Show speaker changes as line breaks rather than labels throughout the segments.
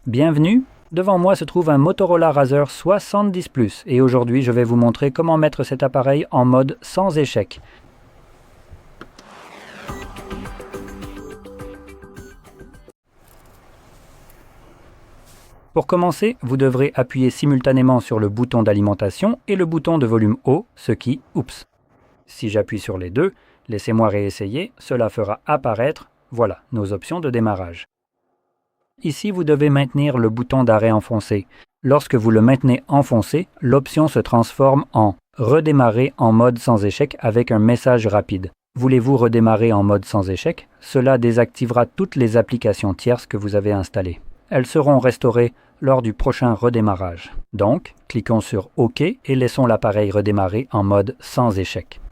Bienvenue, devant moi se trouve un Motorola Razr 70 Plus et aujourd'hui je vais vous montrer comment mettre cet appareil en mode sans échec. Pour commencer, vous devrez appuyer simultanément sur le bouton d'alimentation et le bouton de volume haut, ce qui, si j'appuie sur les deux, laissez-moi réessayer, cela fera apparaître, voilà, nos options de démarrage. Ici, vous devez maintenir le bouton d'arrêt enfoncé. Lorsque vous le maintenez enfoncé, l'option se transforme en « Redémarrer en mode sans échec » avec un message rapide. Voulez-vous redémarrer en mode sans échec? Cela désactivera toutes les applications tierces que vous avez installées. Elles seront restaurées lors du prochain redémarrage. Donc, cliquons sur OK et laissons l'appareil redémarrer en mode sans échec.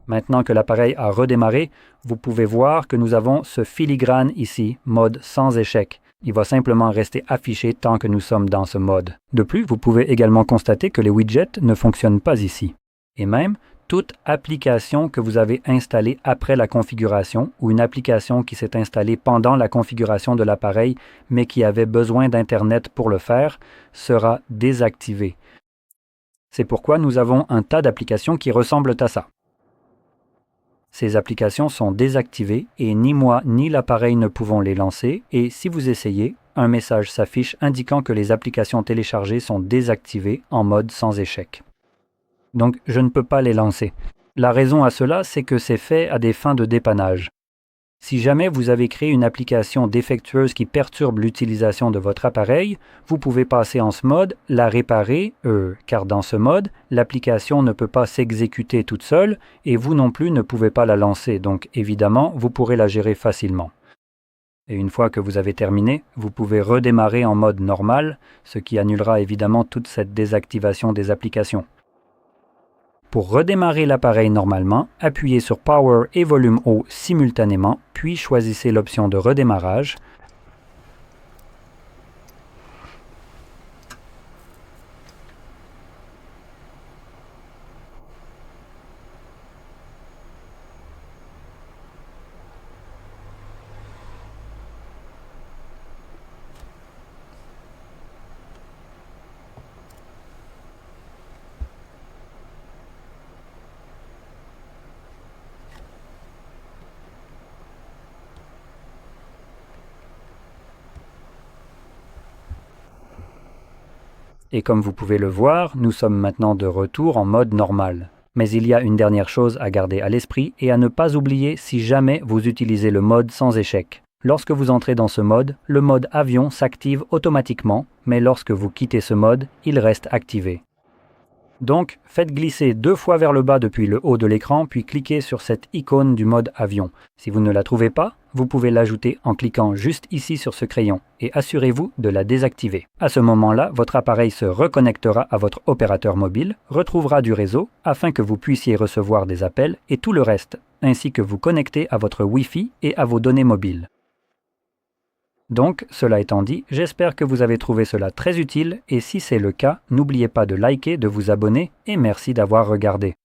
Maintenant que l'appareil a redémarré, vous pouvez voir que nous avons ce filigrane ici, mode sans échec. Il va simplement rester affiché tant que nous sommes dans ce mode. De plus, vous pouvez également constater que les widgets ne fonctionnent pas ici. Et même, toute application que vous avez installée après la configuration ou une application qui s'est installée pendant la configuration de l'appareil mais qui avait besoin d'Internet pour le faire, sera désactivée. C'est pourquoi nous avons un tas d'applications qui ressemblent à ça. Ces applications sont désactivées et ni moi ni l'appareil ne pouvons les lancer et si vous essayez, un message s'affiche indiquant que les applications téléchargées sont désactivées en mode sans échec. Donc je ne peux pas les lancer. La raison à cela, c'est que c'est fait à des fins de dépannage. Si jamais vous avez créé une application défectueuse qui perturbe l'utilisation de votre appareil, vous pouvez passer en ce mode, la réparer, car dans ce mode, l'application ne peut pas s'exécuter toute seule et vous non plus ne pouvez pas la lancer, donc évidemment, vous pourrez la gérer facilement. Et une fois que vous avez terminé, vous pouvez redémarrer en mode normal, ce qui annulera évidemment toute cette désactivation des applications. Pour redémarrer l'appareil normalement, appuyez sur Power et volume haut simultanément, puis choisissez l'option de redémarrage. Et comme vous pouvez le voir, nous sommes maintenant de retour en mode normal. Mais il y a une dernière chose à garder à l'esprit et à ne pas oublier si jamais vous utilisez le mode sans échec. Lorsque vous entrez dans ce mode, le mode avion s'active automatiquement, mais lorsque vous quittez ce mode, il reste activé. Donc, faites glisser 2 fois vers le bas depuis le haut de l'écran, puis cliquez sur cette icône du mode avion. Si vous ne la trouvez pas, vous pouvez l'ajouter en cliquant juste ici sur ce crayon et assurez-vous de la désactiver. À ce moment-là, votre appareil se reconnectera à votre opérateur mobile, retrouvera du réseau afin que vous puissiez recevoir des appels et tout le reste, ainsi que vous connecter à votre Wi-Fi et à vos données mobiles. Donc, cela étant dit, j'espère que vous avez trouvé cela très utile et si c'est le cas, n'oubliez pas de liker, de vous abonner et merci d'avoir regardé.